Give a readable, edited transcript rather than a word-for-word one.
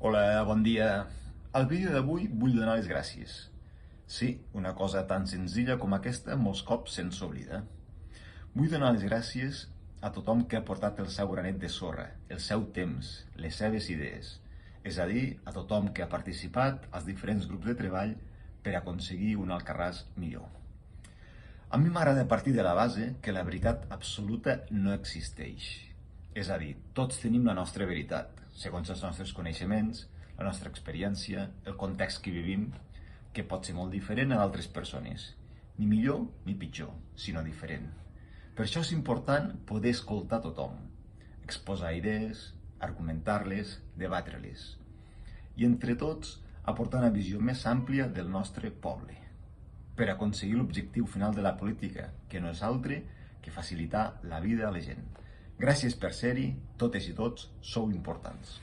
Hola, bon dia. Al vídeo d'avui vull donar les gràcies. Sí, una cosa tan senzilla com aquesta molts cops se'ns oblida. Vull donar les gràcies a tothom que ha portat el seu granet de sorra, el seu temps, les seves idees. És a dir, a tothom que ha participat als diferents grups de treball per aconseguir un Alcarràs millor. A mi m'agrada partir de la base que la veritat absoluta no existeix. És a dir, tots tenim la nostra veritat, segons els nostres coneixements, la nostra experiència, el context que vivim, que pot ser molt diferent a d'altres persones. Ni millor ni pitjor, sinó diferent. Per això és important poder escoltar tothom, exposar idees, argumentar-les, debatre-les. I entre tots aportar una visió més àmplia del nostre poble, per aconseguir l'objectiu final de la política, que no és altre que facilitar la vida a la gent. Gràcies per ser-hi, totes i tots sou importants.